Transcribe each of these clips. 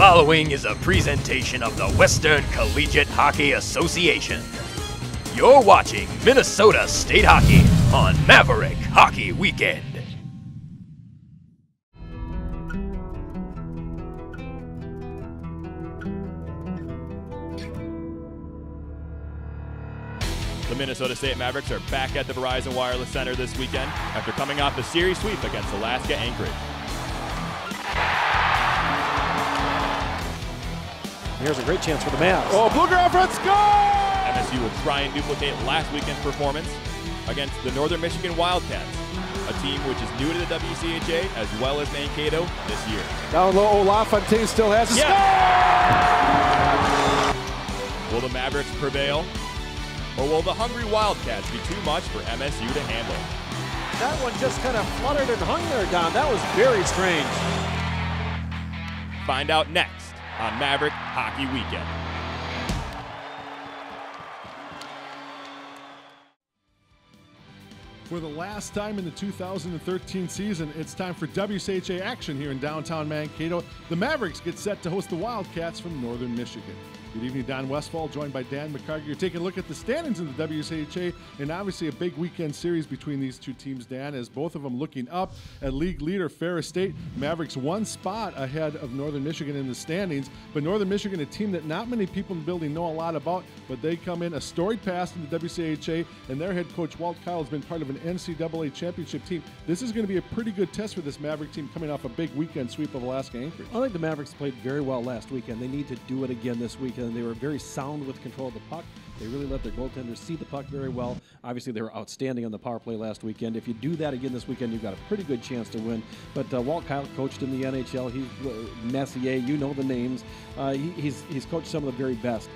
following is a presentation of the Western Collegiate Hockey Association. You're watching Minnesota State Hockey on Maverick Hockey Weekend. The Minnesota State Mavericks are back at the Verizon Wireless Center this weekend after coming off a series sweep against Alaska Anchorage. Here's a great chance for the Mavs. Oh, Bluegrass, let's go! MSU will try and duplicate last weekend's performance against the Northern Michigan Wildcats, a team which is new to the WCHA as well as Mankato this year. Down low, LaFontaine still has a score! Will the Mavericks prevail? Or will the hungry Wildcats be too much for MSU to handle? That one just kind of fluttered and hung there, Don. That was very strange. Find out next on Maverick Hockey Weekend. For the last time in the 2013 season, it's time for WCHA action here in downtown Mankato. The Mavericks get set to host the Wildcats from Northern Michigan. Good evening, Don Westfall, joined by Dan McCarthy. You're taking a look at the standings in the WCHA, and obviously a big weekend series between these two teams, Dan, as both of them looking up at league leader Ferris State. Mavericks one spot ahead of Northern Michigan in the standings, but Northern Michigan, a team that not many people in the building know a lot about, but they come in a storied past in the WCHA, and their head coach, Walt Kyle, has been part of an NCAA championship team. This is going to be a pretty good test for this Maverick team coming off a big weekend sweep of Alaska Anchorage. I think the Mavericks played very well last weekend. They need to do it again this weekend. They were very sound with control of the puck. They really let their goaltenders see the puck very well. Obviously, they were outstanding on the power play last weekend. If you do that again this weekend, you've got a pretty good chance to win. But Walt Kyle coached in the NHL. He's Messier, you know the names. He's coached some of the very best.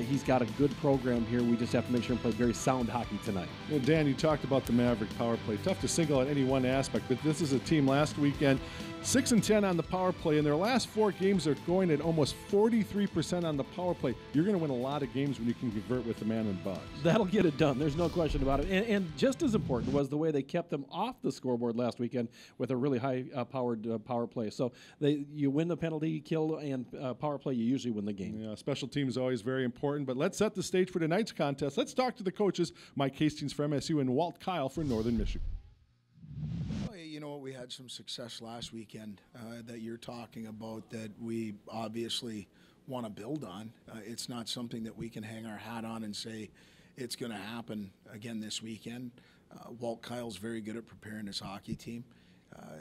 He's got a good program here. We just have to make sure and play very sound hockey tonight. Well, Dan, you talked about the Maverick power play. Tough to single out any one aspect, but this is a team last weekend 6-10 on the power play. In their last 4 games, they're going at almost 43% on the power play. You're going to win a lot of games when you can convert with the man in the box. That'll get it done. There's no question about it. And just as important was the way they kept them off the scoreboard last weekend with a really high-powered power play. So you win the penalty kill and power play, you usually win the game. Yeah, special teams is always very important. But let's set the stage for tonight's contest. Let's talk to the coaches, Mike Hastings for MSU and Walt Kyle for Northern Michigan. You know what, we had some success last weekend that you're talking about that we obviously want to build on. It's not something that we can hang our hat on and say it's going to happen again this weekend. Walt Kyle's very good at preparing his hockey team.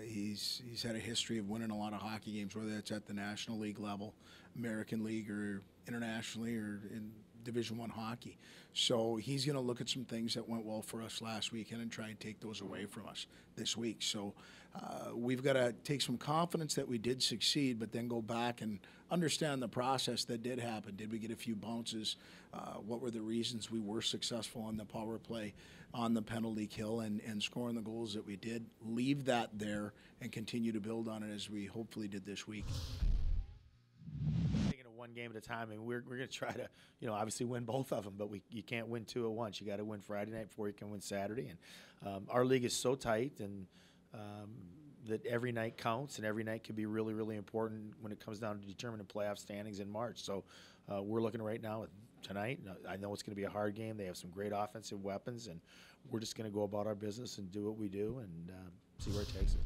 He's had a history of winning a lot of hockey games, whether it's at the National League level, American League, or internationally, or in Division I hockey. So he's going to look at some things that went well for us last weekend and try and take those away from us this week. So we've got to take some confidence that we did succeed, but then go back and understand the process that did happen. Did we get a few bounces? What were the reasons we were successful on the power play, on the penalty kill, and scoring the goals that we did? Leave that there and continue to build on it as we hopefully did this week. One game at a time, and we're going to try to, obviously win both of them, but you can't win 2 at once. You got to win Friday night before you can win Saturday, and our league is so tight and that every night counts, and every night can be really, really important when it comes down to determining playoff standings in March. So we're looking right now at tonight. I know it's going to be a hard game. They have some great offensive weapons, and we're just going to go about our business and do what we do and see where it takes us.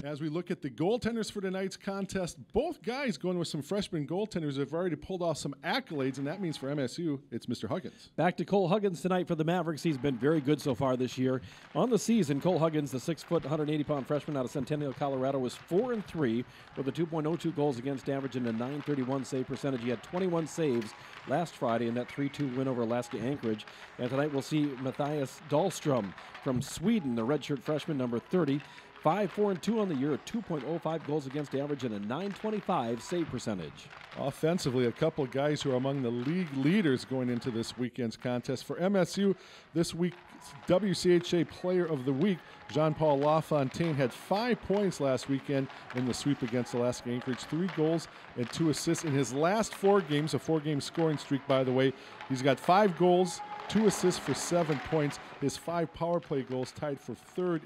As we look at the goaltenders for tonight's contest, both guys going with some freshman goaltenders have already pulled off some accolades, and that means for MSU, it's Mr. Huggins. Back to Cole Huggins tonight for the Mavericks. He's been very good so far this year. On the season, Cole Huggins, the 6-foot, 180-pound freshman out of Centennial, Colorado, was 4-3 with a 2.02 goals against average and a .931 save percentage. He had 21 saves last Friday in that 3-2 win over Alaska Anchorage. And tonight we'll see Matthias Dahlstrom from Sweden, the redshirt freshman, number 30. 5-4-2 on the year, 2.05 goals against average, and a .925 save percentage. Offensively, a couple of guys who are among the league leaders going into this weekend's contest. For MSU, this week's WCHA Player of the Week, Jean-Paul LaFontaine, had 5 points last weekend in the sweep against Alaska Anchorage, 3 goals and 2 assists in his last 4 games, a 4-game scoring streak, by the way. He's got 5 goals, 2 assists for 7 points. His 5 power play goals tied for 3rd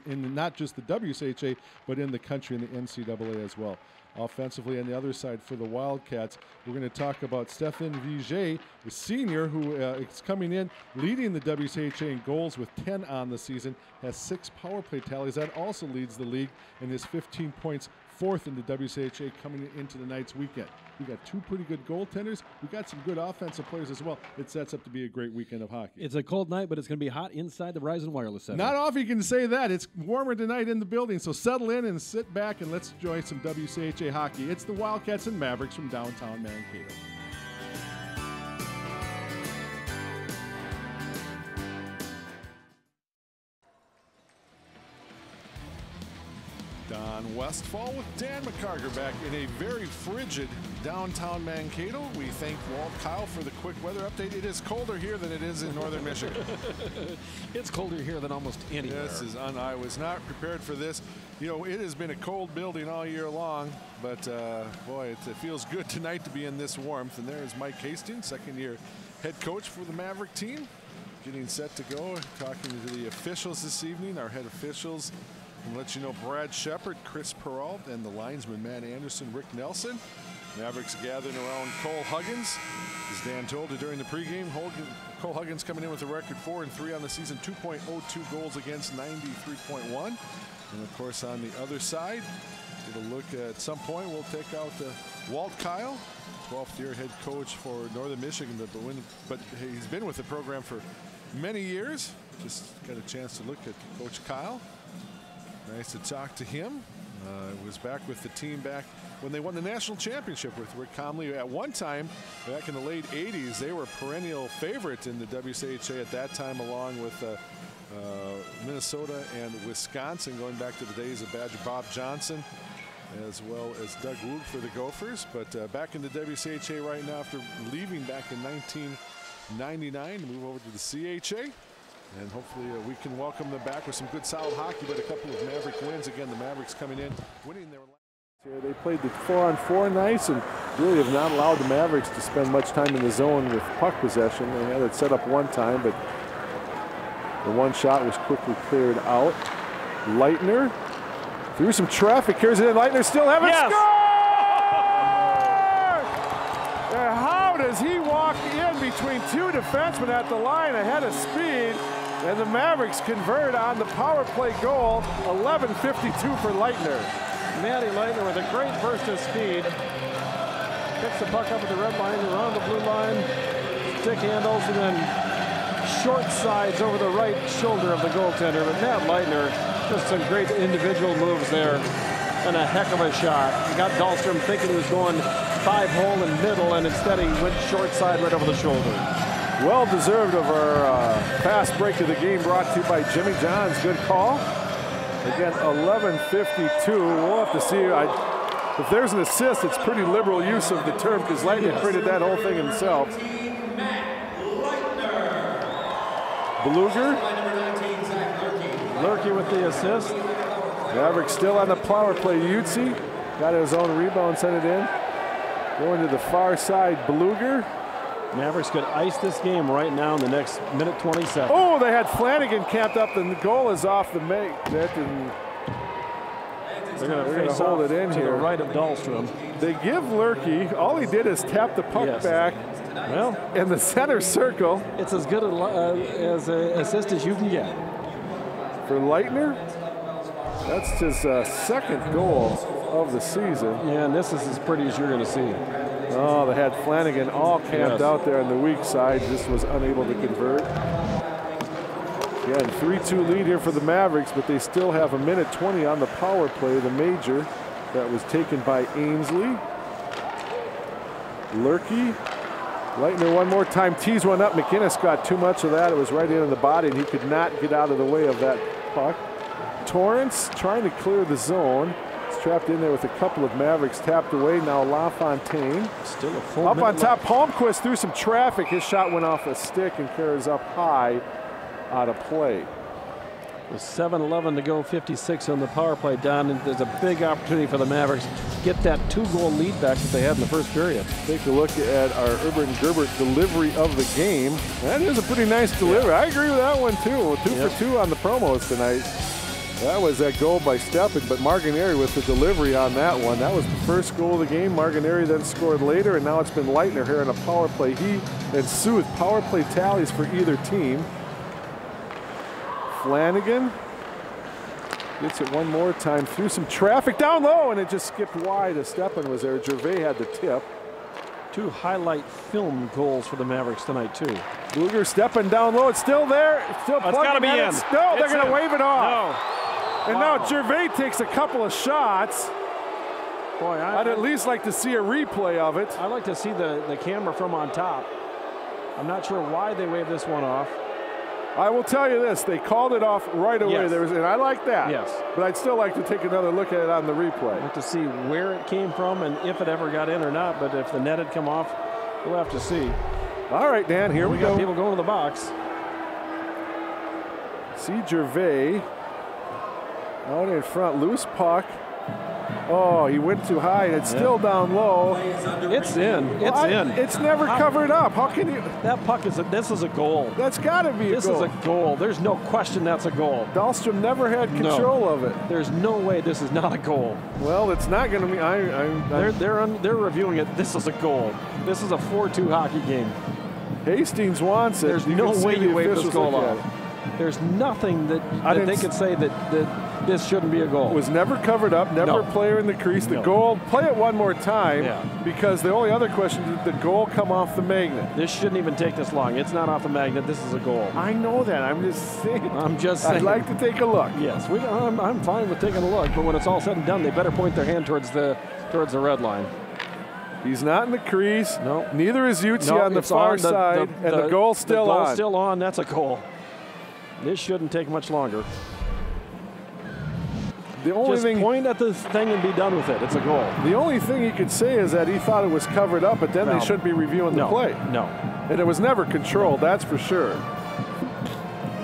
in not just the WCHA, but in the country in the NCAA as well. Offensively on the other side for the Wildcats, we're going to talk about Stefan Vigier, the senior who is coming in, leading the WCHA in goals with 10 on the season, has 6 power play tallies. That also leads the league and is 15 points fourth in the WCHA coming into the night's weekend. We got 2 pretty good goaltenders. We got some good offensive players as well. It sets up to be a great weekend of hockey. It's a cold night, but it's going to be hot inside the Verizon Wireless Center. Not often you can say that. It's warmer tonight in the building, so settle in and sit back and let's enjoy some WCHA hockey. It's the Wildcats and Mavericks from downtown Mankato. Don Westfall with Dan McCarger back in a very frigid downtown Mankato. We thank Walt Kyle for the quick weather update. It is colder here than it is in northern Michigan. It's colder here than almost anywhere. I was not prepared for this. You know, it has been a cold building all year long, but boy, it feels good tonight to be in this warmth. And there's Mike Hastings, second-year head coach for the Maverick team, getting set to go. Talking to the officials this evening, our head officials. And let you know Brad Shepard, Chris Peralt, and the linesman Matt Anderson, Rick Nelson. Mavericks gathering around Cole Huggins. As Dan told you during the pregame, Cole Huggins coming in with a record 4-3 on the season, 2.02 goals against 93.1. And of course on the other side, get a look at some point, we'll take out Walt Kyle, 12th year head coach for Northern Michigan, but he's been with the program for many years. Just got a chance to look at Coach Kyle. Nice to talk to him. Was back with the team back when they won the national championship with Rick Comley. At one time, back in the late 80s, they were perennial favorite in the WCHA at that time, along with Minnesota and Wisconsin, going back to the days of Badger Bob Johnson, as well as Doug Wood for the Gophers. But back in the WCHA right now after leaving back in 1999, move over to the CHA. And hopefully we can welcome them back with some good solid hockey, but a couple of Maverick wins. Again, the Mavericks coming in, winning their last year. They played the 4-on-4 nights and really have not allowed the Mavericks to spend much time in the zone with puck possession. They had it set up one time, but the one shot was quickly cleared out. Leitner through some traffic, carries it in. Leitner still have it. Yes. Score! And how does he walk in between 2 defensemen at the line ahead of speed? And the Mavericks convert on the power play goal. 11:52 for Leitner. Matty Leitner with a great burst of speed. Picks the puck up at the red line, around the blue line, stick handles, and then short sides over the right shoulder of the goaltender. But Matt Leitner, just some great individual moves there, and a heck of a shot. He got Dahlstrom thinking he was going 5-hole and middle, and instead he went short side right over the shoulder. Well deserved of our fast break of the game, brought to you by Jimmy John's. Good call. Again, 11:52. We'll have to see. If there's an assist, it's pretty liberal use of the term because Leitner printed that whole thing himself. Beluger. Lurkey with the assist. Maverick still on the power play. Yutzi got his own rebound, sent it in. Going to the far side, Beluger. Mavericks could ice this game right now in the next minute 27. Oh, they had Flanagan camped up, and the goal is off the make. That didn't. They're going to hold it in to here. the right of Dahlstrom. They give Lurkey, all he did is tap the puck back well, in the center circle. It's as good as an assist as you can get. For Leitner, that's his second goal of the season. Yeah, and this is as pretty as you're going to see. Oh, they had Flanagan all camped out there on the weak side. Just was unable to convert. Again, 3-2 lead here for the Mavericks, but they still have a minute 20 on the power play. The major that was taken by Ainsley. Lurkey. Leitner one more time, tees one up. McInnes got too much of that. It was right into the body, and he could not get out of the way of that puck. Torrance trying to clear the zone. Trapped in there with a couple of Mavericks tapped away. Now LaFontaine. Still a full up on top. left. Palmquist through some traffic. His shot went off a stick and carries up high out of play. With 7:11 to go, 56 on the power play, Don. And there's a big opportunity for the Mavericks to get that 2-goal lead back that they had in the first period. Take a look at our Urban Gerbert delivery of the game. That is a pretty nice delivery. I agree with that one too. 2 for 2 on the promos tonight. That was that goal by Steppen, but Martineri with the delivery on that one. That was the first goal of the game. Martineri then scored later, and now it's been Leitner here in a power play. He and Sue with power play tallies for either team. Flanagan gets it one more time through some traffic down low, and it just skipped wide as Steppen was there. Gervais had the tip. 2 highlight film goals for the Mavericks tonight, too. Luger stepping down low. It's still there. It's still plugged. It's got to be in. No, they're going to wave it off. No. And now Gervais takes a couple of shots. Boy, I'd at least like to see a replay of it. I'd like to see the camera from on top. I'm not sure why they waved this one off. I will tell you this, they called it off right away. Yes. And I like that. Yes. But I'd still like to take another look at it on the replay. I'd like to see where it came from and if it ever got in or not. But if the net had come off, we'll have to see. All right, Dan, here we go. Got people going to the box. See Gervais out in front, loose puck. Oh, he went too high, and it's still down low. It's in. It's in. It's never covered up. How can you? That puck is this is a goal. That's got to be a goal. This is a goal. There's no question that's a goal. Dahlstrom never had control of it. There's no way this is not a goal. Well, it's not going to be. They're reviewing it. This is a goal. This is a 4-2 hockey game. Hastings wants it. There's no way you wave this goal off. There's nothing that they could say that this shouldn't be a goal. It was never covered up, never a player in the crease. The goal, play it one more time, because the only other question, did the goal come off the magnet? This shouldn't even take this long. It's not off the magnet. This is a goal. I know that. I'm just saying. I'd like to take a look. Yes, I'm fine with taking a look, but when it's all said and done, they better point their hand towards the red line. He's not in the crease. No. Neither is Utsi on the far side, and the goal's still on. The goal's still on. That's a goal. This shouldn't take much longer. The only Just point at the thing and be done with it. It's a goal. The only thing he could say is that he thought it was covered up, but then they shouldn't be reviewing the play. No. And it was never controlled, that's for sure.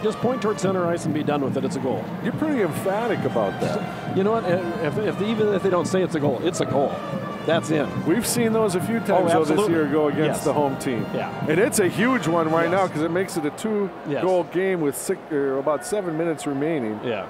Just point towards center ice and be done with it. It's a goal. You're pretty emphatic about that. You know what? Even if they don't say it's a goal, it's a goal. That's in. We've seen those a few times this year go against the home team. Yeah. And it's a huge one right now because it makes it a 2-goal game with about 7 minutes remaining. Yeah.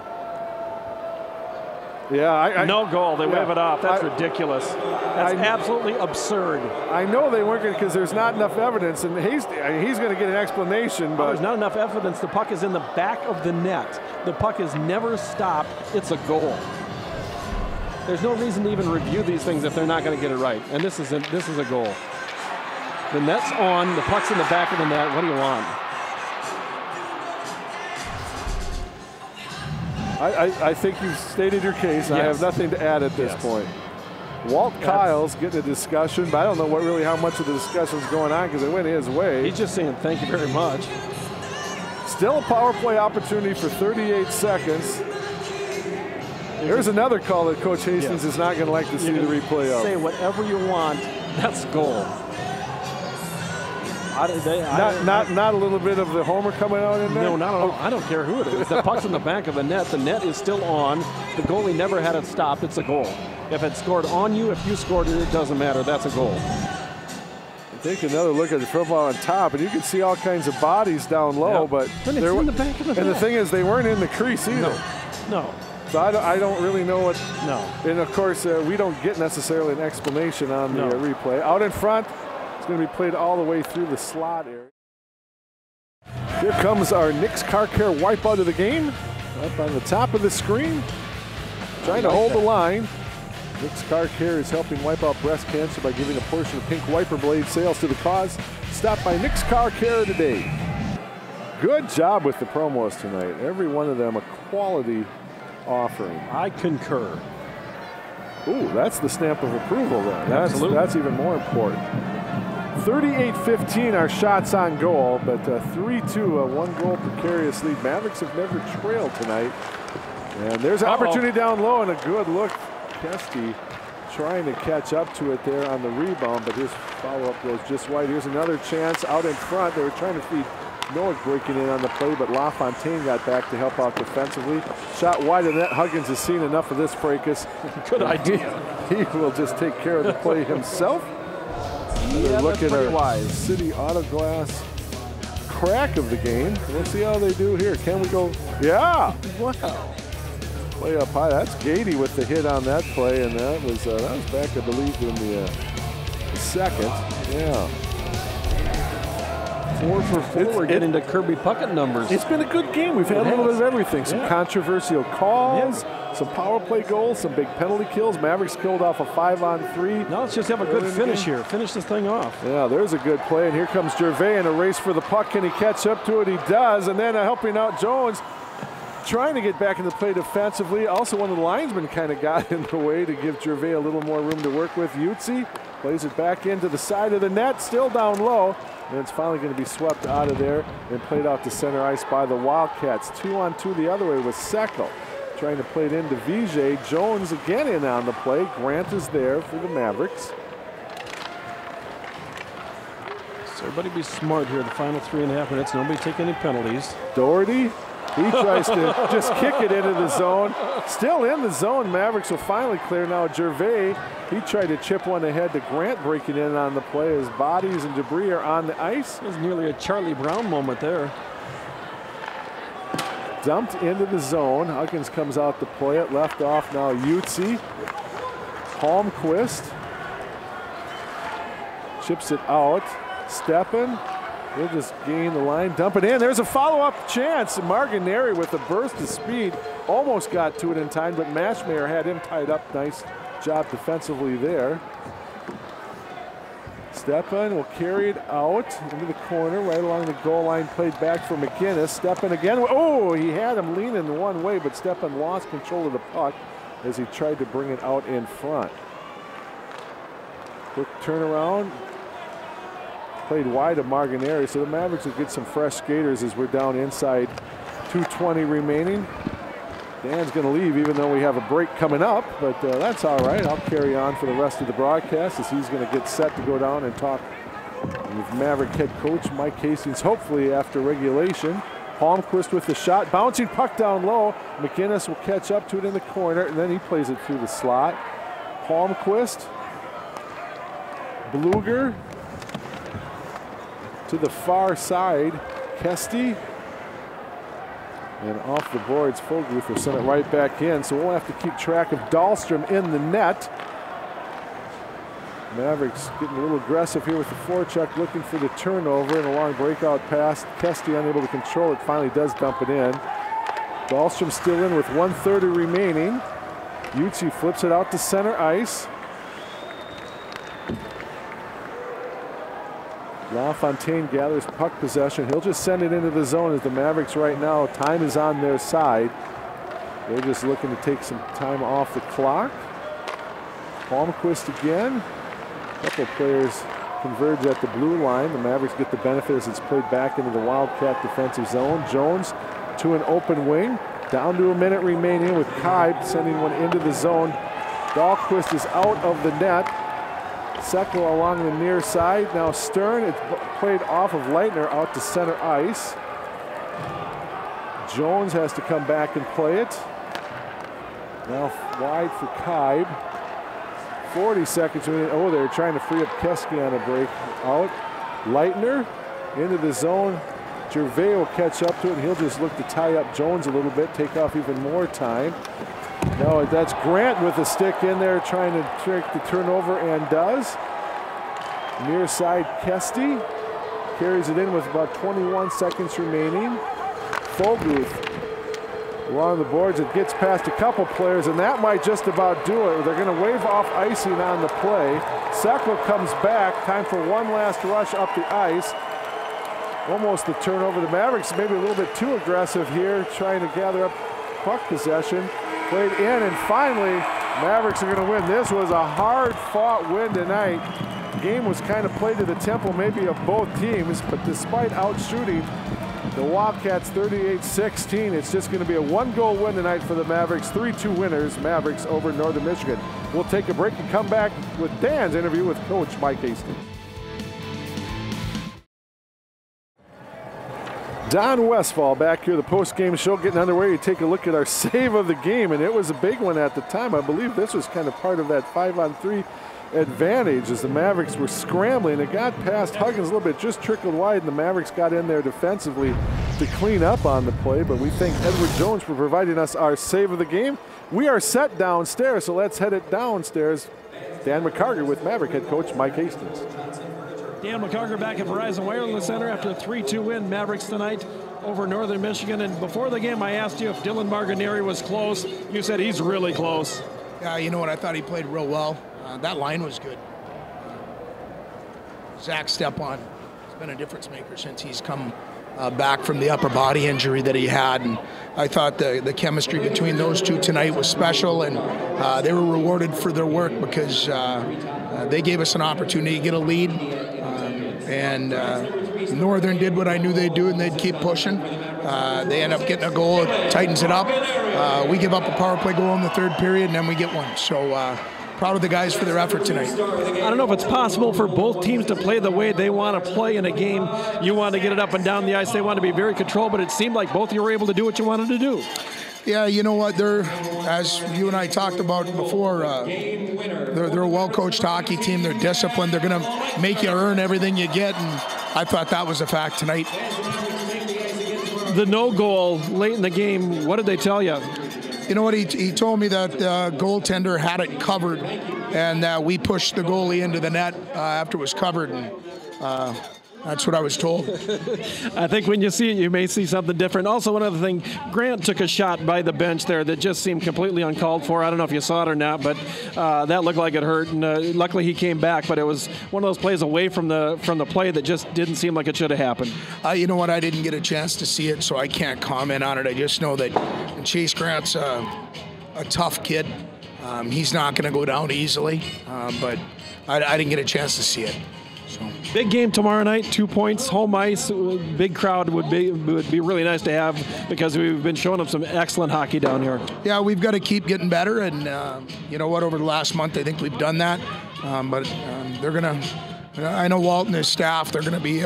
Yeah, no goal. They wave it off. That's ridiculous. That's absolutely absurd. I know they weren't going because there's not enough evidence, and he's going to get an explanation. But there's not enough evidence. The puck is in the back of the net. The puck is never stopped. It's a goal. There's no reason to even review these things if they're not going to get it right. And this is a goal. The net's on. The puck's in the back of the net. What do you want? I think you've stated your case. Yes. I have nothing to add at this point. Walt Kyle's getting a discussion, but I don't know how much of the discussion's going on because it went his way. He's just saying thank you very much. Still a power play opportunity for 38 seconds. There's another call that Coach Hastings is not going to like to see the replay of. Say whatever you want. That's goal. Not a little bit of the homer coming out in there? No, not at all. I don't care who it is. The puck's in the back of the net. The net is still on. The goalie never had it stopped. It's a goal. If it scored on you, if you scored it, it doesn't matter. That's a goal. Take another look at the profile on top, and you can see all kinds of bodies down low. But they're in the back of the net. And the thing is, they weren't in the crease either. No. So I don't really know what. No. And of course, we don't get necessarily an explanation on the replay. Out in front, it's going to be played all the way through the slot area. Here comes our Nix Car Care wipeout of the game. Up on the top of the screen, trying to hold the line. Nix Car Care is helping wipe out breast cancer by giving a portion of pink wiper blade sales to the cause. Stop by Nix Car Care today. Good job with the promos tonight. Every one of them a quality offering. I concur. Ooh, that's the stamp of approval then. Absolutely. That's even more important. 38-15 our shots on goal, but 3-2, a one-goal precarious lead. Mavericks have never trailed tonight. And there's an opportunity down low and a good look. Kesty trying to catch up to it there on the rebound, but his follow-up goes just wide. Here's another chance out in front. They were trying to feed Noah breaking in on the play, but LaFontaine got back to help out defensively. Shot wide of net. Huggins has seen enough of this fracas. Good idea. He will just take care of the play himself. Look at our City Auto Glass crack of the game. We'll see how they do here. Can we go? Yeah. Wow. Play up high. That's Gady with the hit on that play, and that was back, I believe, in the second. Yeah. 4 for 4. We're getting to Kirby Puckett numbers. It's been a good game. We've had a little bit of everything. Some controversial calls, some power play goals, some big penalty kills. Mavericks killed off a 5-on-3. Now let's just have a good finish here. Finish this thing off. Yeah, there's a good play. And here comes Gervais in a race for the puck. Can he catch up to it? He does. And then helping out Jones, trying to get back into play defensively. Also, one of the linesmen kind of got in the way to give Gervais a little more room to work with. Utsi plays it back into the side of the net, still down low. And it's finally going to be swept out of there and played out to center ice by the Wildcats. 2-on-2 the other way with Seckel trying to play it into Vijay. Jones again in on the play. Grant is there for the Mavericks. So everybody be smart here. The final 3.5 minutes. Nobody take any penalties. Doherty, he tries to just kick it into the zone. Still in the zone. Mavericks will finally clear now. Gervais, he tried to chip one ahead to Grant, breaking in on the play as bodies and debris are on the ice. It was nearly a Charlie Brown moment there. Dumped into the zone. Huggins comes out to play it. Left off now Utsi. Holmquist chips it out. Steppen. He'll just gain the line, dump it in. There's a follow-up chance. Margineri with a burst of speed almost got to it in time, but Mashmayer had him tied up. Nice job defensively there. Steppen will carry it out into the corner, right along the goal line, played back for McGinnis. Steppen again. Oh, he had him leaning one way, but Steppen lost control of the puck as he tried to bring it out in front. Quick turnaround. Played wide of Margineri, so the Mavericks will get some fresh skaters as we're down inside. 2:20 remaining. Dan's going to leave even though we have a break coming up, but that's all right. I'll carry on for the rest of the broadcast as he's going to get set to go down and talk with Maverick head coach Mike Hastings, hopefully after regulation. Holmquist with the shot, bouncing puck down low. McInnes will catch up to it in the corner, and then he plays it through the slot. Holmquist, Bluger to the far side. Kesty. And off the boards, Fogelruth will send it right back in, so we'll have to keep track of Dahlstrom in the net. Mavericks getting a little aggressive here with the forecheck, looking for the turnover and a long breakout pass. Kesty unable to control it, finally does dump it in. Dahlstrom still in with 1:30 remaining. Utsi flips it out to center ice. LaFontaine gathers puck possession. He'll just send it into the zone as the Mavericks right now, time is on their side. They're just looking to take some time off the clock. Palmquist again. A couple of players converge at the blue line. The Mavericks get the benefit as it's played back into the Wildcat defensive zone. Jones to an open wing. Down to a minute remaining with Kaib sending one into the zone. Dahlquist is out of the net. Seckel along the near side. Now Stern, it's played off of Leitner out to center ice. Jones has to come back and play it. Now wide for Kaib. 40 seconds. Oh, they're trying to free up Keski on a break out. Leitner into the zone. Gervais will catch up to it, and he'll just look to tie up Jones a little bit, take off even more time. No, that's Grant with a stick in there trying to trick the turnover and does. Near side Kesty carries it in with about 21 seconds remaining. Fogelruth along the boards, it gets past a couple players, and that might just about do it. They're going to wave off icing on the play. Seckel comes back, time for one last rush up the ice. Almost the turnover. The Mavericks maybe a little bit too aggressive here, trying to gather up puck possession. Played in, and finally, Mavericks are going to win. This was a hard-fought win tonight. The game was kind of played to the tempo maybe of both teams, but despite out-shooting the Wildcats 38-16, it's just going to be a one-goal win tonight for the Mavericks. 3-2 winners, Mavericks over Northern Michigan. We'll take a break and come back with Dan's interview with Coach Mike Hastings. Don Westfall back here, the post-game show getting underway. You take a look at our save of the game, and it was a big one at the time. I believe this was kind of part of that 5-on-3 advantage as the Mavericks were scrambling. It got past Huggins a little bit, just trickled wide, and the Mavericks got in there defensively to clean up on the play. But we thank Edward Jones for providing us our save of the game. We are set downstairs, so let's head it downstairs. Dan McCarger with Maverick head coach Mike Hastings. Dan McCarger back at Verizon Wireless Center after a 3-2 win. Mavericks tonight over Northern Michigan. And before the game, I asked you if Dylan Marganeri was close. You said he's really close. Yeah, you know what? I thought he played real well. That line was good. Zach Stepan has been a difference maker since he's come back from the upper body injury that he had. And I thought the chemistry between those two tonight was special, and they were rewarded for their work because they gave us an opportunity to get a lead. And Northern did what I knew they'd do, and they'd keep pushing. They end up getting a goal, it tightens it up. We give up a power play goal in the third period, and then we get one. So proud of the guys for their effort tonight. I don't know if it's possible for both teams to play the way they want to play in a game. You want to get it up and down the ice. They want to be very controlled, but it seemed like both of you were able to do what you wanted to do. Yeah, you know what? They're, as you and I talked about before, they're a well-coached hockey team. They're disciplined. They're going to make you earn everything you get, and I thought that was a fact tonight. The no goal late in the game, what did they tell you? You know what? He told me that goaltender had it covered, and we pushed the goalie into the net after it was covered. And, that's what I was told. I think when you see it, you may see something different. Also, one other thing, Grant took a shot by the bench there that just seemed completely uncalled for. I don't know if you saw it or not, but that looked like it hurt. And luckily he came back, but it was one of those plays away from the play that just didn't seem like it should have happened. You know what? I didn't get a chance to see it, so I can't comment on it. I just know that Chase Grant's a tough kid. He's not going to go down easily, but I didn't get a chance to see it. So. Big game tomorrow night, 2 points, home ice, big crowd would be really nice to have because we've been showing them some excellent hockey down here. Yeah, we've got to keep getting better, and you know what? Over the last month, I think we've done that. But they're gonna. I know Walt and his staff. They're gonna be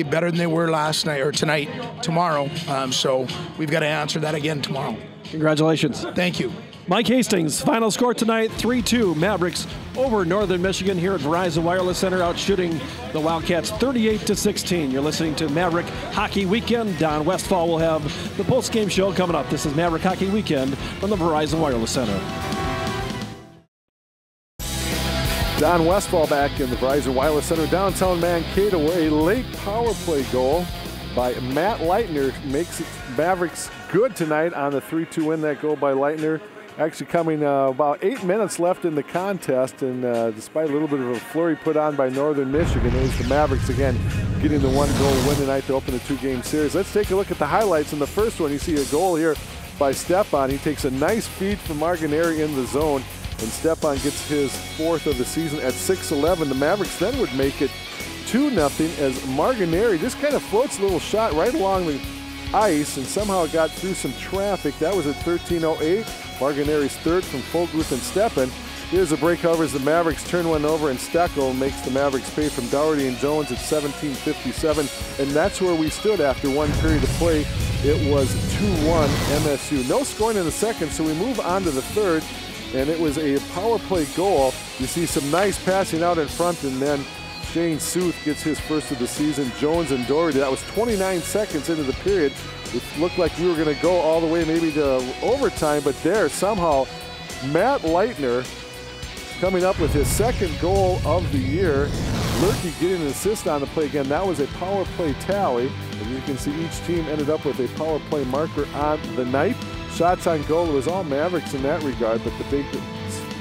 better than they were last night or tomorrow. So we've got to answer that again tomorrow. Congratulations. Thank you. Mike Hastings, final score tonight, 3-2, Mavericks over Northern Michigan here at Verizon Wireless Center, out shooting the Wildcats 38-16. You're listening to Maverick Hockey Weekend. Don Westfall will have the Postgame Show coming up. This is Maverick Hockey Weekend from the Verizon Wireless Center. Don Westfall back in the Verizon Wireless Center, downtown Mankato, where a late power play goal by Matt Leitner makes it Mavericks good tonight on the 3-2 win. That goal by Leitner actually coming about 8 minutes left in the contest, and despite a little bit of a flurry put on by Northern Michigan, it was the Mavericks again getting the 1-goal win tonight to open the 2-game series. Let's take a look at the highlights. In the first one, you see a goal here by Stepan. He takes a nice feed from Marganeri in the zone, and Stepan gets his 4th of the season at 6-11. The Mavericks then would make it 2-0 as Marganeri just kind of floats a little shot right along the ice and somehow got through some traffic. That was at 13:08. Marganeri's 3rd from Fogluth and Stepan. Here's a break, however, as the Mavericks turn one over, and Steckel makes the Mavericks pay from Dougherty and Jones at 17:57. And that's where we stood after one period of play. It was 2-1 MSU. No scoring in the second, so we move on to the third, and it was a power play goal. You see some nice passing out in front, and then Shane Sooth gets his 1st of the season. Jones and Dougherty. That was 29 seconds into the period. It looked like we were going to go all the way maybe to overtime, but there somehow Matt Leitner coming up with his 2nd goal of the year. Lurkey getting an assist on the play again. That was a power play tally. And you can see each team ended up with a power play marker on the night. Shots on goal, it was all Mavericks in that regard, but the big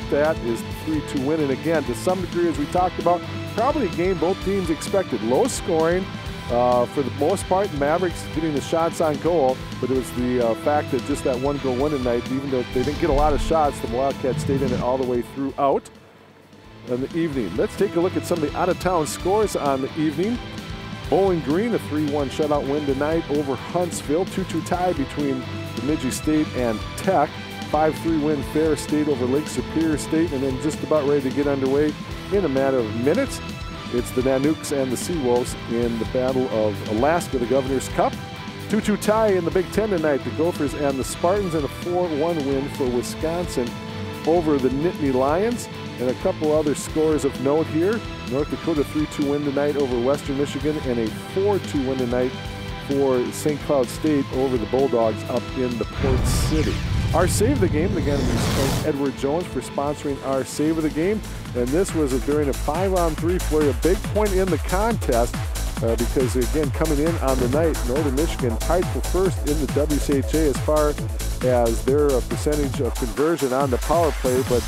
stat is the 3-2 win. And again, to some degree, as we talked about, probably a game both teams expected. Low scoring for the most part, Mavericks getting the shots on goal, but it was the fact that just that 1-goal win tonight, even though they didn't get a lot of shots, the Wildcats stayed in it all the way throughout in the evening. Let's take a look at some of the out-of-town scores on the evening. Bowling Green, a 3-1 shutout win tonight over Huntsville. 2-2 tie between Bemidji State and Tech. 5-3 win Ferris State over Lake Superior State, and then just about ready to get underway in a matter of minutes. It's the Nanooks and the Seawolves in the Battle of Alaska, the Governor's Cup. 2-2 tie in the Big Ten tonight, the Gophers and the Spartans, and a 4-1 win for Wisconsin over the Nittany Lions. And a couple other scores of note here. North Dakota 3-2 win tonight over Western Michigan, and a 4-2 win tonight for St. Cloud State over the Bulldogs up in the Port City. Our Save of the Game, again, we thank Edward Jones for sponsoring our Save of the Game. And this was during a 5-on-3 flurry, a big point in the contest. Because, again, coming in on the night, Northern Michigan tied for first in the WCHA as far as their percentage of conversion on the power play. But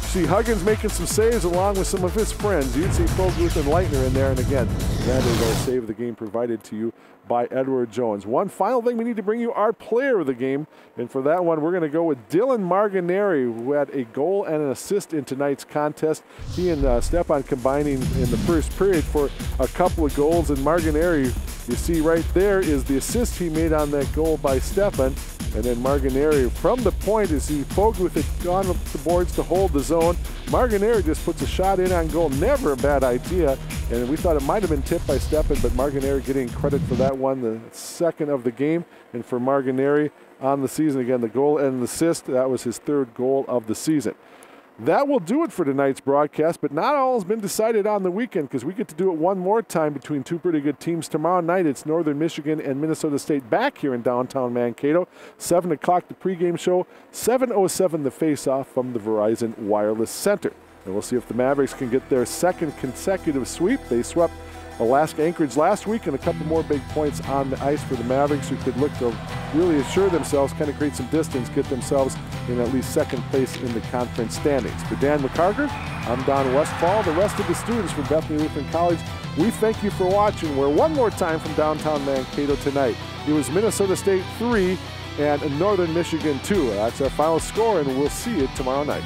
see Huggins making some saves along with some of his friends. You'd see Fogluth and Leitner in there. And, again, that is our Save of the Game provided to you by Edward Jones. One final thing, we need to bring you our player of the game. And for that one, we're going to go with Dylan Marganeri, who had a goal and an assist in tonight's contest. He and Stepan combining in the first period for a couple of goals. And Marganeri, you see right there, is the assist he made on that goal by Stepan. And then Marganeri from the point, as he Fogluth had gone up the boards to hold the zone. Marganeri just puts a shot in on goal. Never a bad idea. And we thought it might have been tipped by Stepan, but Marganeri getting credit for that one, the second of the game. And for Marganeri on the season, again, the goal and the assist, that was his third goal of the season. That will do it for tonight's broadcast, but not all has been decided on the weekend because we get to do it one more time between two pretty good teams. Tomorrow night, it's Northern Michigan and Minnesota State back here in downtown Mankato. 7 o'clock, the pregame show. 7:07, the face-off from the Verizon Wireless Center. And we'll see if the Mavericks can get their second consecutive sweep. They swept Alaska Anchorage last week, and a couple more big points on the ice for the Mavericks, who could look to really assure themselves, kind of create some distance, get themselves in at least second place in the conference standings. For Dan McCarger, I'm Don Westfall. The rest of the students from Bethany Lutheran College, we thank you for watching. We're one more time from downtown Mankato tonight. It was Minnesota State 3 and Northern Michigan 2. That's our final score, and we'll see you tomorrow night.